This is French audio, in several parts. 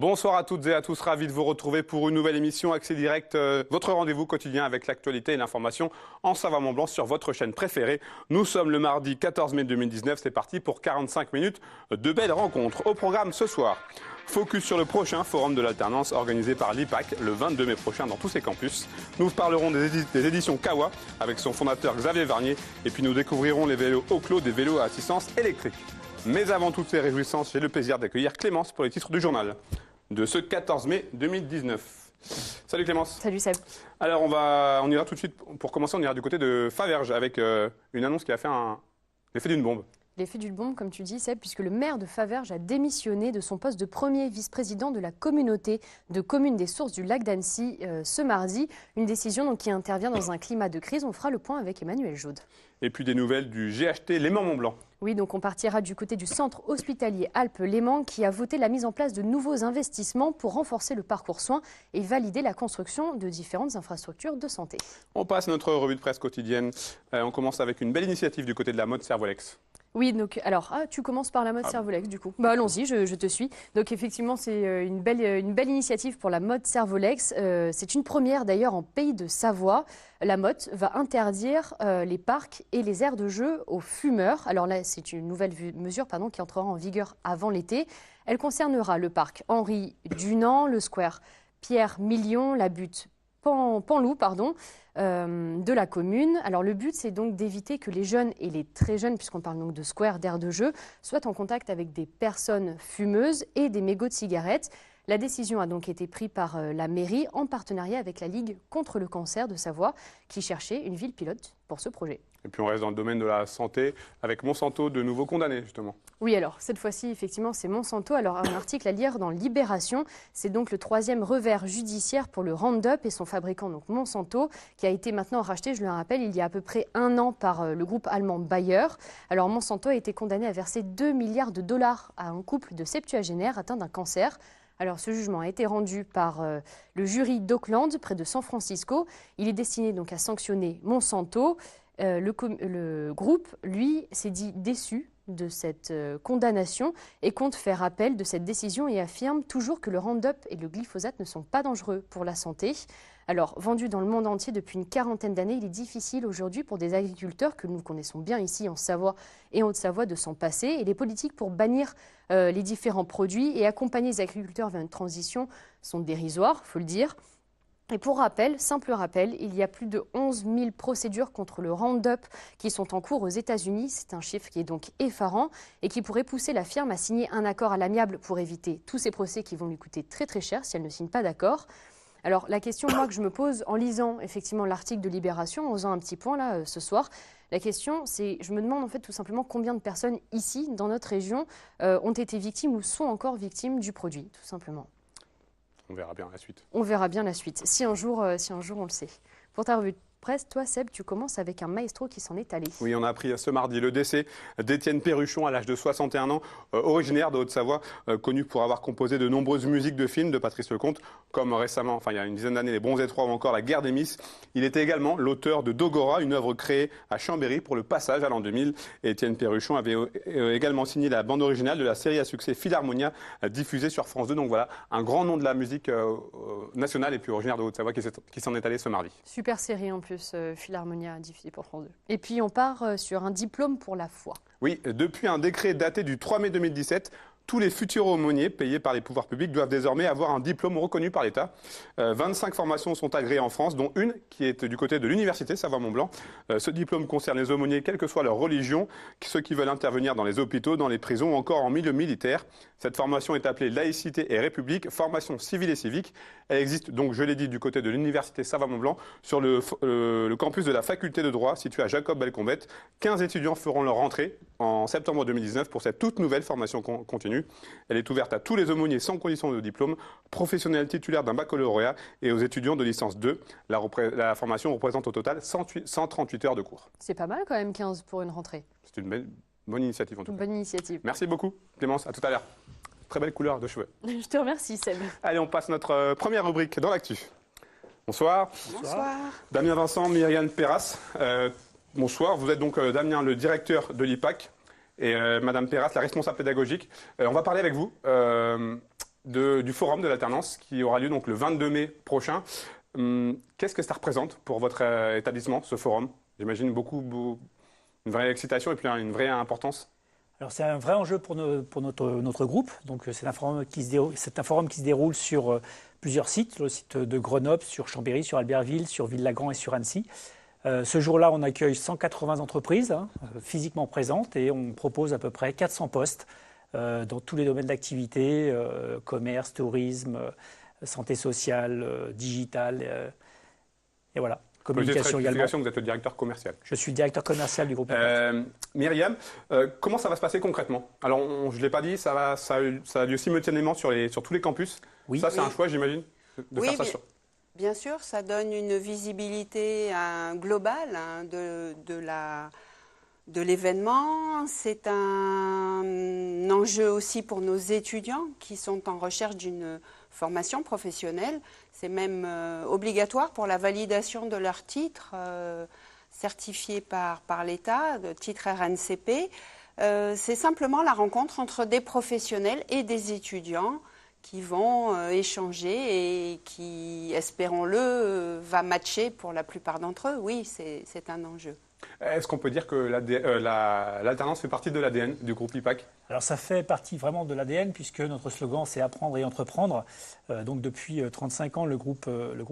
Bonsoir à toutes et à tous, ravi de vous retrouver pour une nouvelle émission Accès Direct, votre rendez-vous quotidien avec l'actualité et l'information en Savoie-Mont-Blanc sur votre chaîne préférée. Nous sommes le mardi 14 mai 2019, c'est parti pour 45 minutes de belles rencontres. Au programme ce soir, focus sur le prochain forum de l'alternance organisé par l'IPAC le 22 mai prochain dans tous ses campus. Nous parlerons des éditions Kawa avec son fondateur Xavier Varnier et puis nous découvrirons les vélos Oclo, des vélos à assistance électrique. Mais avant toutes ces réjouissances, j'ai le plaisir d'accueillir Clémence pour les titres du journal de ce 14 mai 2019. Salut Clémence. Salut Seb. Alors on ira tout de suite, pour commencer, on ira du côté de Faverges avec une annonce qui a fait l'effet d'une bombe. L'effet d'une bombe, comme tu dis, Seb, puisque le maire de Faverges a démissionné de son poste de premier vice-président de la communauté de communes des sources du lac d'Annecy ce mardi. Une décision donc, qui intervient dans un climat de crise. On fera le point avec Emmanuel Jaude. Et puis des nouvelles du GHT Léman-Mont-Blanc. Oui, donc on partira du côté du centre hospitalier Alpes-Léman qui a voté la mise en place de nouveaux investissements pour renforcer le parcours soins et valider la construction de différentes infrastructures de santé. On passe à notre revue de presse quotidienne. On commence avec une belle initiative du côté de la mode Servolex. Oui, donc alors, tu commences par la mode Servolex du coup. Bah allons-y, je te suis. Donc effectivement, c'est une belle initiative pour la mode Servolex. C'est une première d'ailleurs en pays de Savoie. La mode va interdire les parcs et les aires de jeu aux fumeurs. Alors là, c'est une nouvelle mesure qui entrera en vigueur avant l'été. Elle concernera le parc Henri Dunant, le square Pierre Million, la butte Panloup, de la commune. Alors le but, c'est donc d'éviter que les jeunes et les très jeunes, puisqu'on parle donc de square, d'aires de jeu, soient en contact avec des personnes fumeuses et des mégots de cigarettes. La décision a donc été prise par la mairie en partenariat avec la Ligue contre le cancer de Savoie, qui cherchait une ville pilote pour ce projet. Et puis on reste dans le domaine de la santé avec Monsanto, de nouveau condamné justement. Oui, alors cette fois-ci, effectivement, c'est Monsanto. Alors un article à lire dans Libération, c'est donc le 3e revers judiciaire pour le Roundup et son fabricant, donc Monsanto, qui a été maintenant racheté, je le rappelle, il y a à peu près 1 an par le groupe allemand Bayer. Alors Monsanto a été condamné à verser 2 milliards de dollars à un couple de septuagénaires atteints d'un cancer. Alors, ce jugement a été rendu par le jury d'Oakland, près de San Francisco. Il est destiné donc à sanctionner Monsanto. Le groupe, lui, s'est dit déçu de cette condamnation et compte faire appel de cette décision et affirme toujours que le Roundup et le glyphosate ne sont pas dangereux pour la santé. Alors, vendu dans le monde entier depuis une quarantaine d'années, il est difficile aujourd'hui pour des agriculteurs que nous connaissons bien ici en Savoie et en Haute-Savoie de s'en passer. Et les politiques pour bannir les différents produits et accompagner les agriculteurs vers une transition sont dérisoires, il faut le dire. Et pour rappel, simple rappel, il y a plus de 11 000 procédures contre le Roundup qui sont en cours aux États-Unis. C'est un chiffre qui est donc effarant et qui pourrait pousser la firme à signer un accord à l'amiable pour éviter tous ces procès qui vont lui coûter très très cher si elle ne signe pas d'accord. Alors la question moi, que je me pose en lisant effectivement l'article de Libération, en faisant un petit point là ce soir, la question c'est, je me demande en fait tout simplement combien de personnes ici, dans notre région, ont été victimes ou sont encore victimes du produit, tout simplement. On verra bien la suite. On verra bien la suite, si un jour on le sait. Pour ta revue de presse, toi Seb, tu commences avec un maestro qui s'en est allé. Oui, on a appris ce mardi le décès d'Étienne Perruchon à l'âge de 61 ans, originaire de Haute-Savoie, connu pour avoir composé de nombreuses musiques de films de Patrice Lecomte, comme récemment, il y a une dizaine d'années, Les Bronzés 3 ou encore La Guerre des Miss. Il était également l'auteur de Dogora, une œuvre créée à Chambéry pour le passage à l'an 2000. Étienne Perruchon avait également signé la bande originale de la série à succès Philharmonia, diffusée sur France 2. Donc voilà, un grand nom de la musique nationale et puis originaire de Haute-Savoie qui s'en est allé ce mardi. Super série en plus. Philharmonia diffusé pour France 2. Et puis on part sur un diplôme pour la foi. Oui, depuis un décret daté du 3 mai 2017, tous les futurs aumôniers payés par les pouvoirs publics doivent désormais avoir un diplôme reconnu par l'État. 25 formations sont agréées en France, dont une qui est du côté de l'université Savoie-Mont-Blanc. Ce diplôme concerne les aumôniers, quelle que soit leur religion, ceux qui veulent intervenir dans les hôpitaux, dans les prisons ou encore en milieu militaire. Cette formation est appelée Laïcité et République, formation civile et civique. Elle existe donc, je l'ai dit, du côté de l'université Savoie-Mont-Blanc, sur le campus de la faculté de droit situé à Jacob-Belcombette. 15 étudiants feront leur rentrée en septembre 2019 pour cette toute nouvelle formation continue. Elle est ouverte à tous les aumôniers sans condition de diplôme, professionnels titulaires d'un baccalauréat et aux étudiants de licence 2. La formation représente au total 138 heures de cours. C'est pas mal quand même, 15 pour une rentrée. C'est une bonne initiative en tout cas. Bonne initiative. Merci beaucoup Clémence, à tout à l'heure. Très belle couleur de cheveux. Je te remercie Seb. Allez, on passe notre première rubrique dans l'actu. Bonsoir. Bonsoir. Damien Vincent, Myriane Perras. Bonsoir, vous êtes donc Damien, le directeur de l'IPAC, et Madame Perras, la responsable pédagogique. On va parler avec vous du forum de l'alternance qui aura lieu donc le 22 mai prochain. Qu'est-ce que ça représente pour votre établissement, ce forum? J'imagine une vraie excitation et puis une vraie importance. Alors c'est un vrai enjeu pour notre groupe. Donc c'est un forum qui se déroule sur plusieurs sites, le site de Grenoble, sur Chambéry, sur Albertville, sur Ville-Lagrand et sur Annecy. Ce jour-là, on accueille 180 entreprises physiquement présentes et on propose à peu près 400 postes dans tous les domaines d'activité, commerce, tourisme, santé sociale, digital, et voilà. Communication également. Vous êtes le directeur commercial. Je suis le directeur commercial du groupe. Myriam, comment ça va se passer concrètement? Alors, je ne l'ai pas dit, ça a lieu simultanément sur tous les campus. Oui. Ça, c'est un choix, j'imagine, de faire ça sur... Bien sûr, ça donne une visibilité globale de l'événement. C'est un enjeu aussi pour nos étudiants qui sont en recherche d'une formation professionnelle. C'est même obligatoire pour la validation de leur titre certifié par l'État, de titre RNCP. C'est simplement la rencontre entre des professionnels et des étudiants qui vont échanger et qui, espérons-le, va matcher pour la plupart d'entre eux. Oui, c'est un enjeu. Est-ce qu'on peut dire que l'alternance fait partie de l'ADN du groupe IPAC? Alors ça fait partie vraiment de l'ADN puisque notre slogan c'est apprendre et entreprendre. Donc depuis 35 ans, le groupe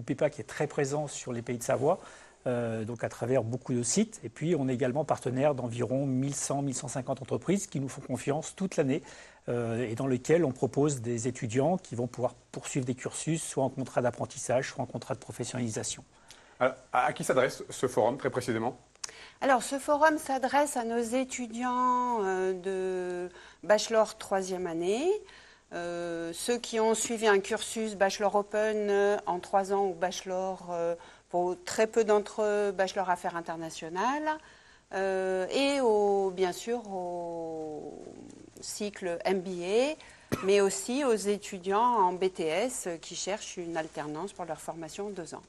IPAC est très présent sur les pays de Savoie, donc à travers beaucoup de sites. Et puis on est également partenaire d'environ 1100-1150 entreprises qui nous font confiance toute l'année et dans lesquelles on propose des étudiants qui vont pouvoir poursuivre des cursus, soit en contrat d'apprentissage, soit en contrat de professionnalisation. Alors, à qui s'adresse ce forum très précisément? Alors, ce forum s'adresse à nos étudiants de bachelor 3e année, ceux qui ont suivi un cursus bachelor open en 3 ans ou bachelor, pour très peu d'entre eux, bachelor affaires internationales, et bien sûr au cycle MBA, mais aussi aux étudiants en BTS qui cherchent une alternance pour leur formation en 2 ans.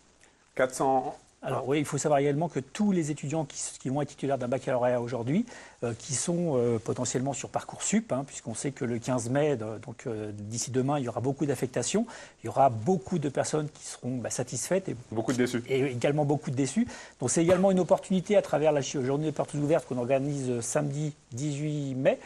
400... Alors oui, il faut savoir également que tous les étudiants qui vont être titulaires d'un baccalauréat aujourd'hui, qui sont potentiellement sur Parcoursup, puisqu'on sait que le 15 mai, donc d'ici demain, il y aura beaucoup d'affectations, il y aura beaucoup de personnes qui seront satisfaites. Beaucoup de déçus. Et également beaucoup de déçus. Donc c'est également une opportunité à travers la journée des portes ouvertes qu'on organise samedi 18 mai,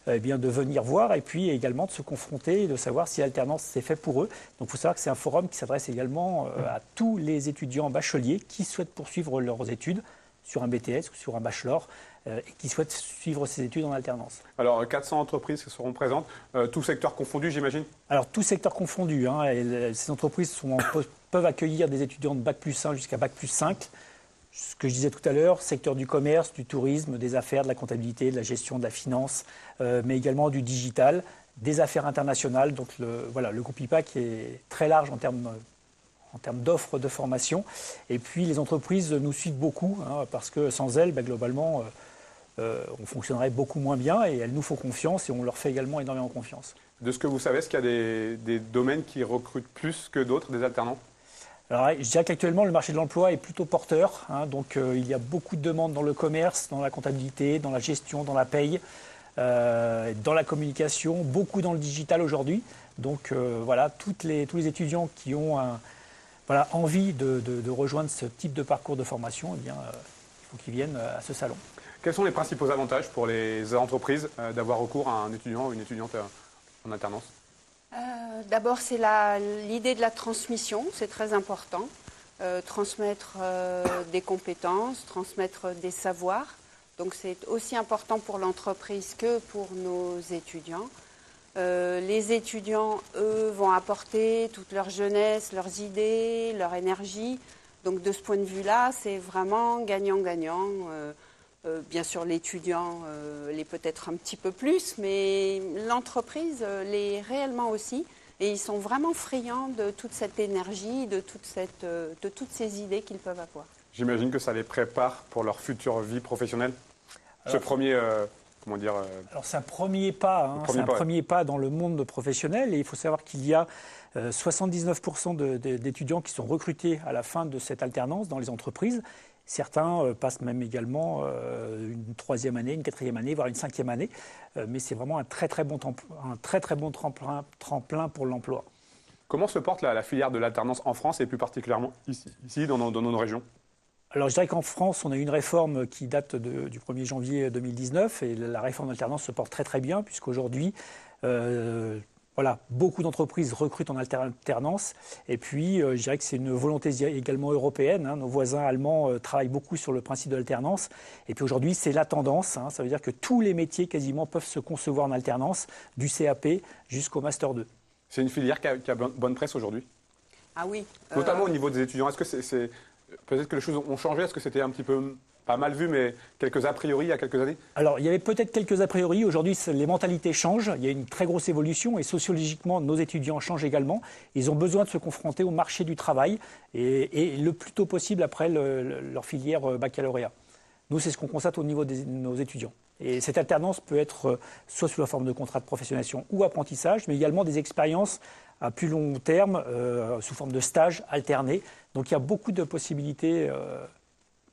de venir voir et puis également de se confronter et de savoir si l'alternance c'est fait pour eux. Donc il faut savoir que c'est un forum qui s'adresse également à tous les étudiants bacheliers qui souhaitent poursuivre leurs études sur un BTS ou sur un bachelor et qui souhaitent suivre ces études en alternance. Alors 400 entreprises qui seront présentes, tout secteur confondu j'imagine? Alors tout secteur confondu. Et ces entreprises peuvent accueillir des étudiants de Bac+1 jusqu'à Bac+5. Ce que je disais tout à l'heure, secteur du commerce, du tourisme, des affaires, de la comptabilité, de la gestion, de la finance, mais également du digital, des affaires internationales. Donc le groupe IPAC est très large en termes d'offres de formation. Et puis les entreprises nous suivent beaucoup, parce que sans elles, globalement, on fonctionnerait beaucoup moins bien et elles nous font confiance et on leur fait également énormément confiance. De ce que vous savez, est-ce qu'il y a des domaines qui recrutent plus que d'autres, des alternants? Alors, je dirais qu'actuellement, le marché de l'emploi est plutôt porteur. Donc, il y a beaucoup de demandes dans le commerce, dans la comptabilité, dans la gestion, dans la paye, dans la communication, beaucoup dans le digital aujourd'hui. Donc, tous les étudiants qui ont envie de rejoindre ce type de parcours de formation, il faut qu'ils viennent à ce salon. Quels sont les principaux avantages pour les entreprises d'avoir recours à un étudiant ou une étudiante en alternance? D'abord, c'est l'idée de la transmission, c'est très important. Transmettre des compétences, transmettre des savoirs. Donc c'est aussi important pour l'entreprise que pour nos étudiants. Les étudiants, eux, vont apporter toute leur jeunesse, leurs idées, leur énergie. Donc de ce point de vue-là, c'est vraiment gagnant-gagnant. Bien sûr, l'étudiant l'est peut-être un petit peu plus, mais l'entreprise l'est réellement aussi. Et ils sont vraiment friands de toute cette énergie, de toutes ces idées qu'ils peuvent avoir. J'imagine que ça les prépare pour leur future vie professionnelle. Ce premier, Alors c'est un premier pas, premier pas dans le monde professionnel. Et il faut savoir qu'il y a 79% d'étudiants qui sont recrutés à la fin de cette alternance dans les entreprises. Certains passent même également une 3e année, une 4e année, voire une 5e année. Mais c'est vraiment un très très bon tremplin pour l'emploi. Comment se porte la filière de l'alternance en France et plus particulièrement ici dans nos régions? Alors je dirais qu'en France, on a une réforme qui date du 1er janvier 2019 et la réforme d'alternance se porte très très bien puisqu'aujourd'hui, beaucoup d'entreprises recrutent en alternance. Et puis, je dirais que c'est une volonté également européenne. Nos voisins allemands travaillent beaucoup sur le principe de l'alternance. Et puis aujourd'hui, c'est la tendance. Ça veut dire que tous les métiers quasiment peuvent se concevoir en alternance, du CAP jusqu'au Master 2. C'est une filière qui a bonne presse aujourd'hui? Ah oui. Notamment au niveau des étudiants. Est-ce que peut-être que les choses ont changé? Est-ce que c'était un petit peu pas mal vu, mais quelques a priori il y a quelques années? Alors, il y avait peut-être quelques a priori. Aujourd'hui, les mentalités changent. Il y a une très grosse évolution et sociologiquement, nos étudiants changent également. Ils ont besoin de se confronter au marché du travail et le plus tôt possible après leur filière baccalauréat. Nous, c'est ce qu'on constate au niveau de nos étudiants. Et cette alternance peut être soit sous la forme de contrat de professionnalisation ou apprentissage, mais également des expériences à plus long terme, sous forme de stage alterné. Donc il y a beaucoup de possibilités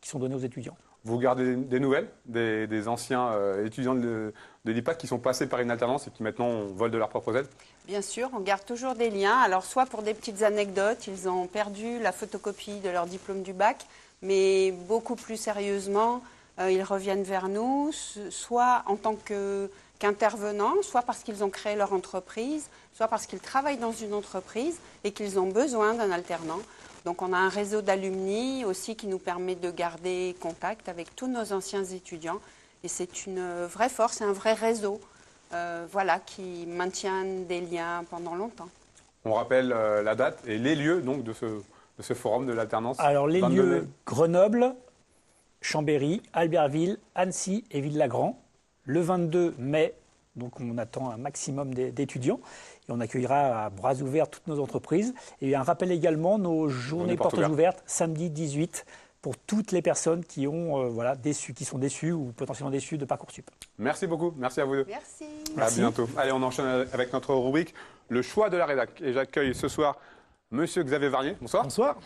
qui sont données aux étudiants. Vous gardez des nouvelles des anciens étudiants de l'IPAC qui sont passés par une alternance et qui maintenant volent de leurs propres ailes? Bien sûr, on garde toujours des liens. Alors soit pour des petites anecdotes, ils ont perdu la photocopie de leur diplôme du bac, mais beaucoup plus sérieusement, ils reviennent vers nous, soit en tant qu'intervenants, soit parce qu'ils ont créé leur entreprise, soit parce qu'ils travaillent dans une entreprise et qu'ils ont besoin d'un alternant. Donc on a un réseau d'alumni aussi qui nous permet de garder contact avec tous nos anciens étudiants. Et c'est une vraie force, un vrai réseau qui maintient des liens pendant longtemps. On rappelle la date et les lieux donc, de ce forum de l'alternance. Alors les lieux, Grenoble, Chambéry, Albertville, Annecy et Ville-Lagrand. Le 22 mai, donc on attend un maximum d'étudiants. Et on accueillera à bras ouverts toutes nos entreprises. Et un rappel également, nos journées portes ouvertes, samedi 18, pour toutes les personnes qui sont déçues ou potentiellement déçues de Parcoursup. Merci beaucoup, merci à vous deux. Merci. À bientôt. Allez, on enchaîne avec notre rubrique, le choix de la rédac. Et j'accueille ce soir Monsieur Xavier Varnier. Bonsoir. Bonsoir.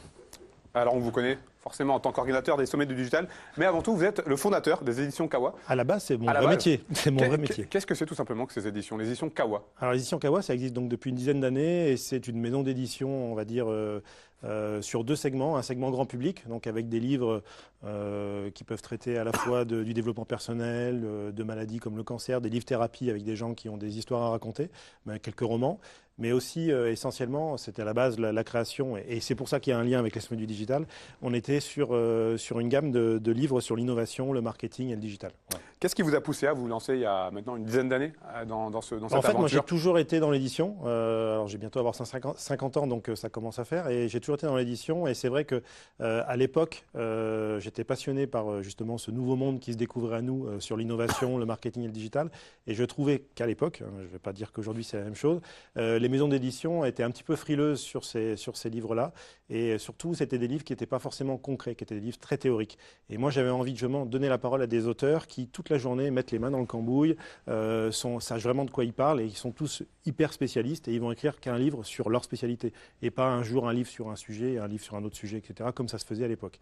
Alors, on vous connaît forcément en tant qu'organisateur des sommets du digital, mais avant tout, vous êtes le fondateur des éditions Kawa. À la base, c'est mon vrai métier. C'est mon vrai métier. Qu'est-ce que c'est tout simplement que ces éditions, les éditions Kawa? Alors, les éditions Kawa, ça existe donc depuis une dizaine d'années et c'est une maison d'édition, on va dire, sur deux segments. Un segment grand public, donc avec des livres qui peuvent traiter à la fois du développement personnel, de maladies comme le cancer, des livres thérapie avec des gens qui ont des histoires à raconter, quelques romans. Mais aussi, essentiellement, c'était à la base la création, et c'est pour ça qu'il y a un lien avec les sommets du digital. On était sur une gamme de livres sur l'innovation, le marketing et le digital. Ouais. Qu'est-ce qui vous a poussé à vous lancer il y a maintenant une dizaine d'années dans cette aventure? En fait, moi, j'ai toujours été dans l'édition. Alors, j'ai bientôt avoir 50 ans, donc ça commence à faire. Et j'ai toujours été dans l'édition. Et c'est vrai que à l'époque, j'étais passionné par justement ce nouveau monde qui se découvrait à nous sur l'innovation, le marketing et le digital. Et je trouvais qu'à l'époque, je ne vais pas dire qu'aujourd'hui c'est la même chose, les maisons d'édition étaient un petit peu frileuses sur ces livres-là. Et surtout, c'était des livres qui n'étaient pas forcément concrets, qui étaient des livres très théoriques. Et moi, j'avais envie de justement donner la parole à des auteurs qui, toute la journée, mettent les mains dans le cambouis, savent vraiment de quoi ils parlent et ils sont tous hyper spécialistes et ils vont écrire qu'un livre sur leur spécialité et pas un jour un livre sur un sujet, un livre sur un autre sujet, etc., comme ça se faisait à l'époque.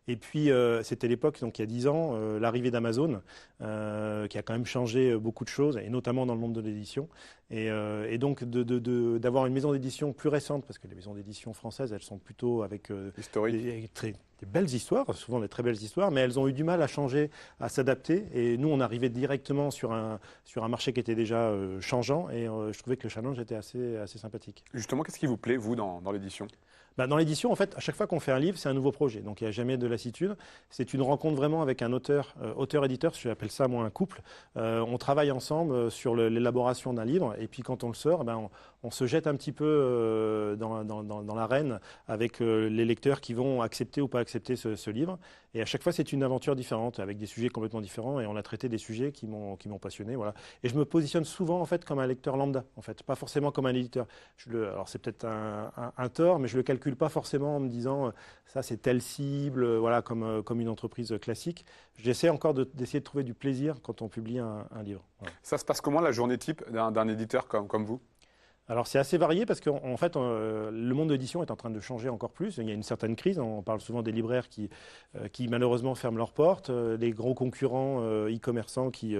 Et puis, c'était l'époque, donc il y a 10 ans, l'arrivée d'Amazon, qui a quand même changé beaucoup de choses, et notamment dans le monde de l'édition. Et donc, d'avoir une maison d'édition plus récente, parce que les maisons d'édition françaises, elles sont plutôt avec des belles histoires, souvent des très belles histoires, mais elles ont eu du mal à changer, à s'adapter. Et nous, on arrivait directement sur un marché qui était déjà changeant, et je trouvais que le challenge était assez sympathique. Justement, qu'est-ce qui vous plaît, vous, dans l'édition? Dans l'édition, en fait, à chaque fois qu'on fait un livre, c'est un nouveau projet. Donc, il n'y a jamais de lassitude. C'est une rencontre vraiment avec un auteur-éditeur, j'appelle ça, moi, un couple. On travaille ensemble sur l'élaboration d'un livre. Et puis, quand on le sort, on se jette un petit peu dans l'arène avec les lecteurs qui vont accepter ou pas accepter ce livre. Et à chaque fois, c'est une aventure différente, avec des sujets complètement différents. Et on a traité des sujets qui m'ont passionné. Voilà. Et je me positionne souvent, en fait, comme un lecteur lambda, en fait, pas forcément comme un éditeur. Alors, c'est peut-être un tort, mais je le calcule pas forcément en me disant ça c'est telle cible, voilà, comme une entreprise classique. J'essaie encore d'essayer de trouver du plaisir quand on publie un livre. Voilà. Ça se passe comment la journée type d'un éditeur comme vous? Alors c'est assez varié parce qu'en fait, le monde de l'édition est en train de changer encore plus. Il y a une certaine crise. On parle souvent des libraires qui malheureusement ferment leurs portes, des gros concurrents e-commerçants qui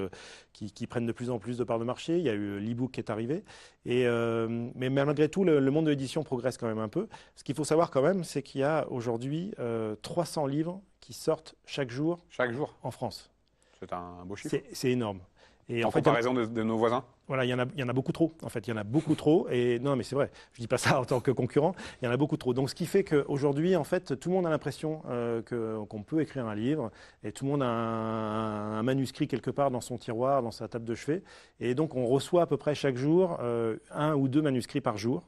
prennent de plus en plus de parts de marché. Il y a eu l'e-book qui est arrivé. Mais malgré tout, le monde de l'édition progresse quand même un peu. Ce qu'il faut savoir quand même, c'est qu'il y a aujourd'hui 300 livres qui sortent chaque jour en France. C'est un beau chiffre. C'est énorme. Et en comparaison de nos voisins. Voilà, il y en a beaucoup trop. En fait, il y en a beaucoup trop. Et non, mais c'est vrai. Je dis pas ça en tant que concurrent. Il y en a beaucoup trop. Donc, ce qui fait qu'aujourd'hui, en fait, tout le monde a l'impression qu'on peut écrire un livre, et tout le monde a un manuscrit quelque part dans son tiroir, dans sa table de chevet. Et donc, on reçoit à peu près chaque jour 1 ou 2 manuscrits par jour.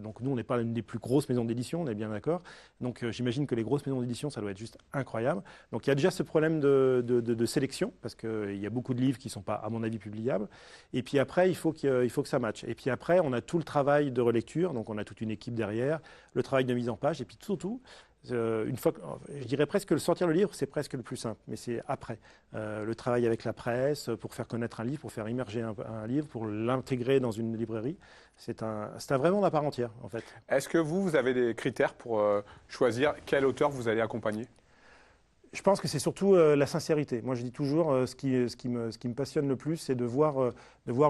Donc nous, on n'est pas l'une des plus grosses maisons d'édition, on est bien d'accord. Donc j'imagine que les grosses maisons d'édition, ça doit être juste incroyable. Donc il y a déjà ce problème de sélection, parce qu'il y a beaucoup de livres qui ne sont pas, à mon avis, publiables. Et puis après, il faut que ça matche. Et puis après, on a tout le travail de relecture, donc on a toute une équipe derrière, le travail de mise en page, et puis surtout, une fois je dirais presque sortir le livre, c'est presque le plus simple, mais c'est après. Le travail avec la presse, pour faire connaître un livre, pour faire immerger un livre, pour l'intégrer dans une librairie, c'est un vrai monde à part entière, en fait. Est-ce que vous avez des critères pour choisir quel auteur vous allez accompagner ? Je pense que c'est surtout la sincérité. Moi, je dis toujours, ce qui me passionne le plus, c'est de voir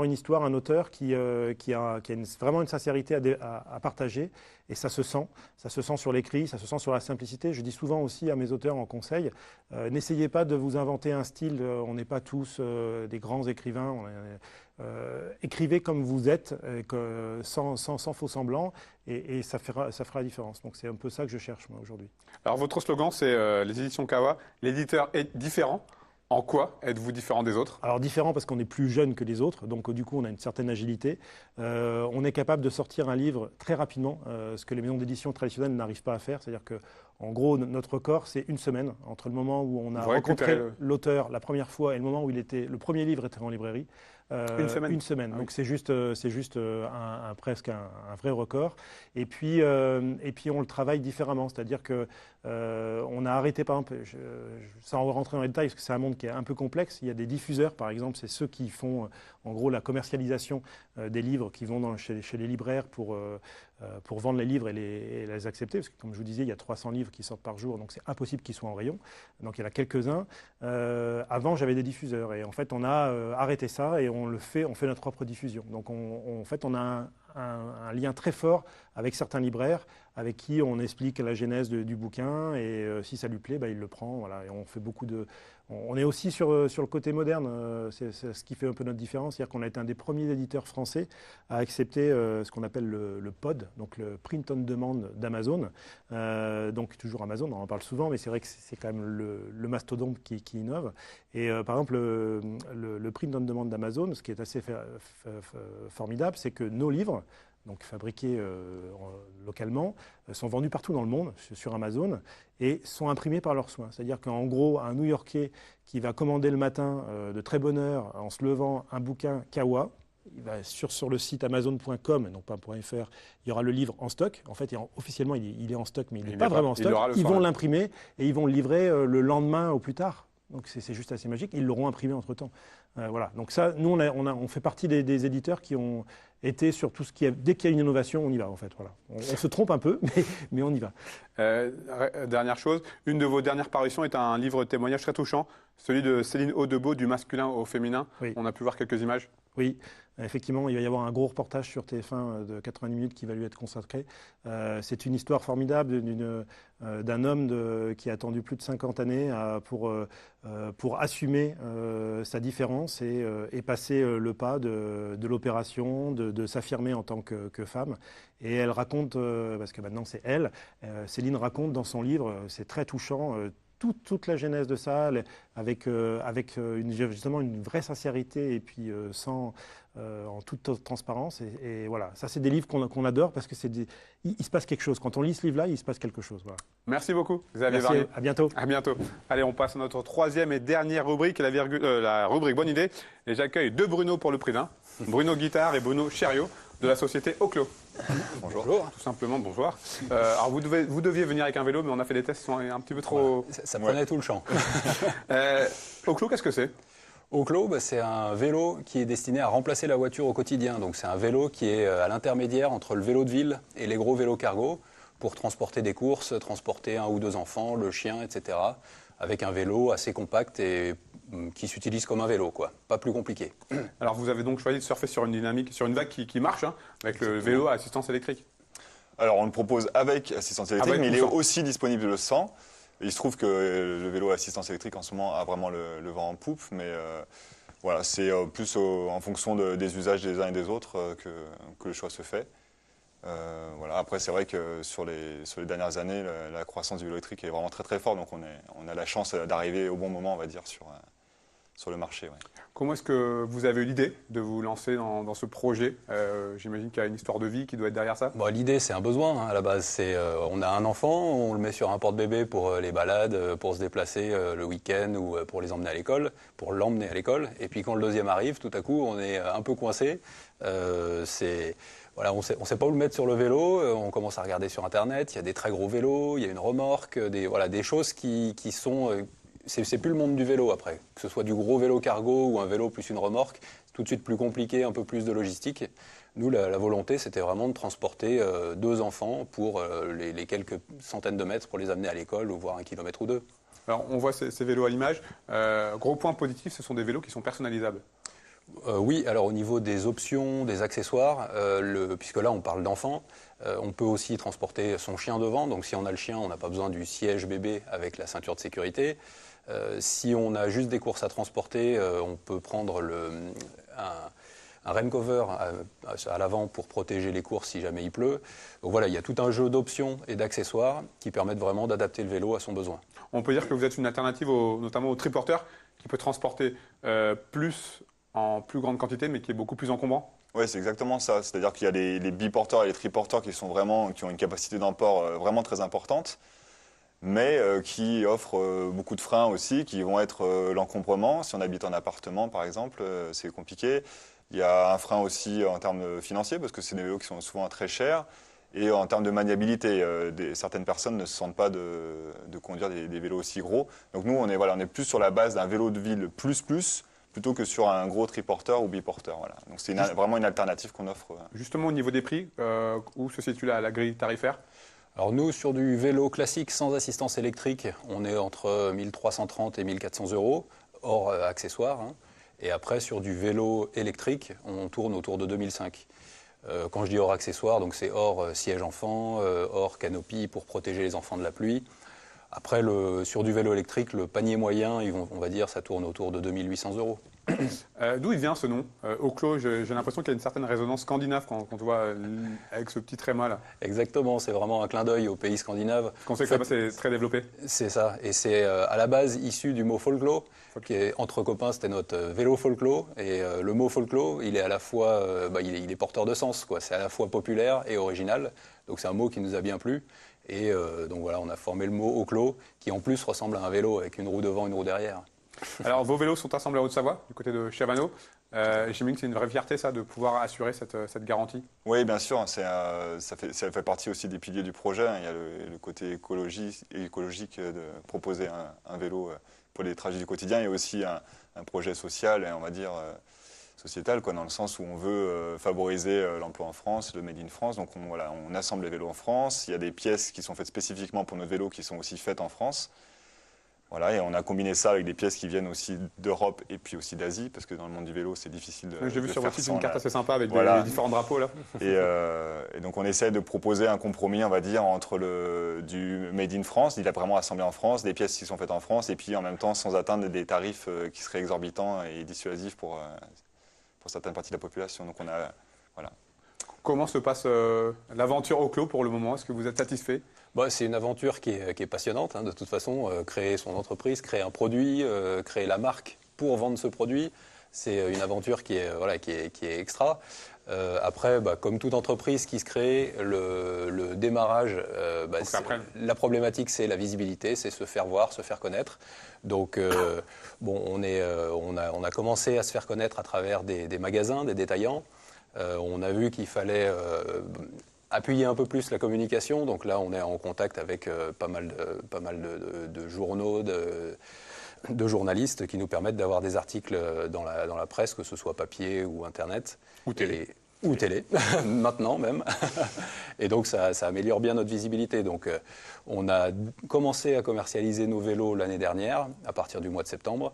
une histoire, un auteur qui a vraiment une sincérité à partager. Et ça se sent sur l'écrit, ça se sent sur la simplicité. Je dis souvent aussi à mes auteurs en conseil, n'essayez pas de vous inventer un style. On n'est pas tous des grands écrivains. Écrivez comme vous êtes, sans faux semblants, et ça fera la différence. Donc c'est un peu ça que je cherche moi aujourd'hui. Alors votre slogan, c'est les éditions Kawa, l'éditeur est différent. En quoi êtes-vous différent des autres ? Alors différent parce qu'on est plus jeune que les autres, donc du coup on a une certaine agilité. On est capable de sortir un livre très rapidement, ce que les maisons d'édition traditionnelles n'arrivent pas à faire. C'est-à-dire que, en gros, notre record, c'est une semaine entre le moment où on a rencontré l'auteur la première fois et le moment où le premier livre était en librairie. Une semaine. Donc c'est juste presque un vrai record. Et puis on le travaille différemment, c'est-à-dire que on a arrêté, par exemple, sans rentrer dans les détails parce que c'est un monde qui est un peu complexe. Il y a des diffuseurs, par exemple, c'est ceux qui font en gros la commercialisation des livres, qui vont chez les libraires pour vendre les livres et les accepter, parce que comme je vous disais, il y a 300 livres qui sortent par jour, donc c'est impossible qu'ils soient en rayon. Donc il y en a quelques-uns. Avant, j'avais des diffuseurs, et en fait, on a arrêté ça, et on fait notre propre diffusion. Donc en fait, on a un lien très fort avec certains libraires, avec qui on explique la genèse du bouquin, et si ça lui plaît, il le prend. Voilà, et on fait beaucoup de... On est aussi sur le côté moderne, c'est ce qui fait un peu notre différence, c'est-à-dire qu'on a été un des premiers éditeurs français à accepter ce qu'on appelle le POD, donc le Print on Demand d'Amazon. Donc toujours Amazon, on en parle souvent, mais c'est vrai que c'est quand même le mastodonte qui innove. Et par exemple, le Print on Demand d'Amazon, ce qui est assez formidable, c'est que nos livres, donc fabriqués localement, sont vendus partout dans le monde, sur Amazon, et sont imprimés par leurs soins. C'est-à-dire qu'en gros, un New-Yorkais qui va commander le matin de très bonne heure, en se levant, un bouquin Kawa, il va sur le site amazon.com, non pas .fr, il y aura le livre en stock. En fait, officiellement, il est en stock, mais il n'est pas vraiment en stock. Ils vont l'imprimer et ils vont le livrer le lendemain au plus tard. Donc c'est juste assez magique. Ils l'auront imprimé entre-temps. Voilà. Donc ça, nous, on fait partie des éditeurs qui ont été sur tout ce qui est... Dès qu'il y a une innovation, on y va, en fait. Voilà. On se trompe un peu, mais on y va. Dernière chose, une de vos dernières parutions est un livre de témoignage très touchant, celui de Céline Audebout, du masculin au féminin. Oui. On a pu voir quelques images. Oui, effectivement, il va y avoir un gros reportage sur TF1 de 90 minutes qui va lui être consacré. C'est une histoire formidable d'un homme qui a attendu plus de 50 années pour assumer sa différence et passer le pas de l'opération, de s'affirmer en tant que femme. Et elle raconte, parce que maintenant c'est elle, Céline raconte dans son livre, c'est très touchant, toute la genèse de ça, avec justement une vraie sincérité et puis en toute transparence. Et voilà, ça c'est des livres qu'on adore parce que il se passe quelque chose. Quand on lit ce livre-là, il se passe quelque chose. Voilà. Merci beaucoup, Xavier Varnier. À bientôt. À bientôt. Allez, on passe à notre troisième et dernière rubrique, la rubrique Bonne idée. Et j'accueille deux Bruno pour le prix d'un. Bruno Guittard et Bruno Chériot de la société Oclo. Bonjour. Tout simplement, bonjour. Alors, vous deviez venir avec un vélo, mais on a fait des tests qui sont un petit peu trop... Ça prenait tout le champ. Oclo, qu'est-ce que c'est ? Oclo, c'est un vélo qui est destiné à remplacer la voiture au quotidien. Donc c'est un vélo qui est à l'intermédiaire entre le vélo de ville et les gros vélos cargo pour transporter des courses, transporter 1 ou 2 enfants, le chien, etc. Avec un vélo assez compact et qui s'utilise comme un vélo, quoi. Pas plus compliqué. Alors vous avez donc choisi de surfer sur une dynamique, sur une vague qui marche, hein, avec le vélo à assistance électrique. Alors on le propose avec assistance électrique, mais il est sans. aussi disponible sans. Il se trouve que le vélo à assistance électrique en ce moment a vraiment le vent en poupe, mais voilà, c'est plus en fonction des usages des uns et des autres que le choix se fait. Voilà. Après, c'est vrai que sur les dernières années, la croissance du vélo électrique est vraiment très très forte, donc on a la chance d'arriver au bon moment, on va dire, sur le marché. Ouais. Comment est-ce que vous avez eu l'idée de vous lancer dans ce projet? J'imagine qu'il y a une histoire de vie qui doit être derrière ça. Bon, l'idée, c'est un besoin, hein, à la base. On a un enfant, on le met sur un porte-bébé pour les balades, pour se déplacer le week-end ou pour les emmener à l'école, pour l'emmener à l'école. Et puis quand le deuxième arrive, tout à coup, on est un peu coincé. Voilà, on sait pas où le mettre sur le vélo. On commence à regarder sur Internet. Il y a des très gros vélos, il y a une remorque, des choses qui sont... C'est plus le monde du vélo après. Que ce soit du gros vélo cargo ou un vélo plus une remorque, c'est tout de suite plus compliqué, un peu plus de logistique. Nous, la volonté, c'était vraiment de transporter 2 enfants pour les quelques centaines de mètres pour les amener à l'école ou voire 1 kilomètre ou 2. Alors on voit ces vélos à l'image. Gros point positif, ce sont des vélos qui sont personnalisables. Oui, alors au niveau des options, des accessoires, puisque là on parle d'enfants, on peut aussi transporter son chien devant. Donc si on a le chien, on n'a pas besoin du siège bébé avec la ceinture de sécurité. Si on a juste des courses à transporter, on peut prendre un rain cover à l'avant pour protéger les courses si jamais il pleut. Donc voilà, il y a tout un jeu d'options et d'accessoires qui permettent vraiment d'adapter le vélo à son besoin. On peut dire que vous êtes une alternative notamment au triporteur qui peut transporter en plus grande quantité mais qui est beaucoup plus encombrant. Oui, c'est exactement ça. C'est-à-dire qu'il y a les biporteurs et les triporteurs qui ont une capacité d'emport vraiment très importante, mais qui offrent beaucoup de freins aussi, qui vont être l'encombrement. Si on habite en appartement, par exemple, c'est compliqué. Il y a un frein aussi en termes financiers, parce que c'est des vélos qui sont souvent très chers. Et en termes de maniabilité, certaines personnes ne se sentent pas de conduire des vélos aussi gros. Donc nous, on est plus sur la base d'un vélo de ville plus, plutôt que sur un gros triporteur ou biporteur. Voilà. Donc c'est vraiment une alternative qu'on offre. Justement, au niveau des prix, où se situe la grille tarifaire? Alors nous, sur du vélo classique sans assistance électrique, on est entre 1330 et 1400 euros, hors accessoires. Hein. Et après, sur du vélo électrique, on tourne autour de 2005. Quand je dis hors accessoires, donc c'est hors siège enfant, hors canopie pour protéger les enfants de la pluie. Après, sur du vélo électrique, le panier moyen, on va dire, ça tourne autour de 2800 euros. D'où il vient ce nom Oclo, j'ai l'impression qu'il y a une certaine résonance scandinave quand on voit avec ce petit tréma là. Exactement, c'est vraiment un clin d'œil au pays scandinave. Parce qu'on sait que là-bas c'est très développé. C'est ça, et c'est à la base issu du mot folklo, qui est entre copains, c'était notre vélo folklo. Et le mot folklo, il est à la fois, il est porteur de sens, quoi. C'est à la fois populaire et original. Donc c'est un mot qui nous a bien plu. Et donc voilà, on a formé le mot Oclo, qui en plus ressemble à un vélo avec une roue devant, une roue derrière. Alors vos vélos sont assemblés en Haute-Savoie, du côté de Chavano. J'imagine que c'est une vraie fierté ça, de pouvoir assurer cette garantie. Oui, bien sûr, ça fait partie aussi des piliers du projet. Il y a le côté écologique de proposer un vélo pour les trajets du quotidien. Il y a aussi un projet social et on va dire sociétal, dans le sens où on veut favoriser l'emploi en France, le Made in France. Donc on assemble les vélos en France. Il y a des pièces qui sont faites spécifiquement pour nos vélos qui sont aussi faites en France. Voilà, et on a combiné ça avec des pièces qui viennent aussi d'Europe et puis aussi d'Asie, parce que dans le monde du vélo, c'est difficile de J'ai vu sur votre site sans une carte assez sympa avec voilà. les différents drapeaux là. Et donc on essaie de proposer un compromis, on va dire, entre du Made in France, il a vraiment assemblé en France, des pièces qui sont faites en France, et puis en même temps sans atteindre des tarifs qui seraient exorbitants et dissuasifs pour certaines parties de la population. Donc voilà. Comment se passe l'aventure Oclo pour le moment? Est-ce que vous êtes satisfait? C'est une aventure qui est passionnante, hein, de toute façon. Créer son entreprise, créer un produit, créer la marque pour vendre ce produit, c'est une aventure qui est extra. Après, comme toute entreprise qui se crée, le démarrage, la problématique, c'est la visibilité, c'est se faire voir, se faire connaître. Donc, on a commencé à se faire connaître à travers des magasins, des détaillants. On a vu qu'il fallait appuyer un peu plus la communication. Donc là, on est en contact avec pas mal de journaux, de journalistes qui nous permettent d'avoir des articles dans la presse, que ce soit papier ou Internet. Ou télé. Ou télé, maintenant même. Et donc ça améliore bien notre visibilité. Donc on a commencé à commercialiser nos vélos l'année dernière, à partir du mois de septembre.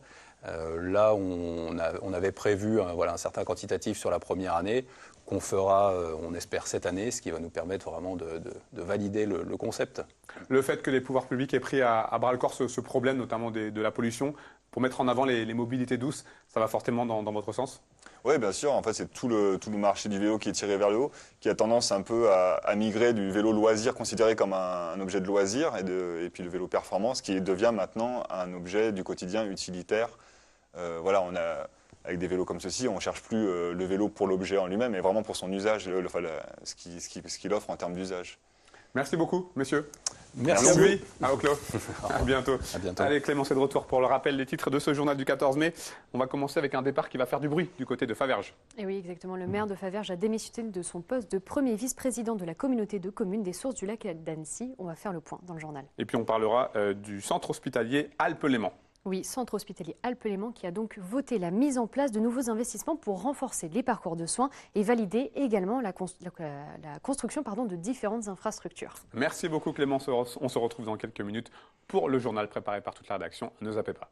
Là, on avait prévu un certain quantitatif sur la première année, qu'on fera, on espère, cette année, ce qui va nous permettre vraiment de valider le concept. Le fait que les pouvoirs publics aient pris à bras-le-corps ce problème, notamment de la pollution, pour mettre en avant les mobilités douces, ça va fortement dans votre sens? Oui, bien sûr. En fait, c'est tout le marché du vélo qui est tiré vers le haut, qui a tendance un peu à migrer du vélo loisir, considéré comme un objet de loisir, et puis le vélo performance, qui devient maintenant un objet du quotidien utilitaire. Voilà, avec des vélos comme ceci, on ne cherche plus le vélo pour l'objet en lui-même, mais vraiment pour son usage, ce qu'il offre en termes d'usage. Merci beaucoup, messieurs. Merci à vous. À Oclo. À bientôt. À bientôt. Allez, Clément, c'est de retour pour le rappel des titres de ce journal du 14 mai. On va commencer avec un départ qui va faire du bruit du côté de Faverges. Et oui, exactement. Le maire de Faverges a démissionné de son poste de premier vice-président de la communauté de communes des Sources du lac d'Annecy. On va faire le point dans le journal. Et puis on parlera du centre hospitalier Alpes-Léman. Oui, centre hospitalier Alpes-Léman qui a donc voté la mise en place de nouveaux investissements pour renforcer les parcours de soins et valider également la construction de différentes infrastructures. Merci beaucoup Clément, on se retrouve dans quelques minutes pour le journal préparé par toute la rédaction. Ne zappez pas.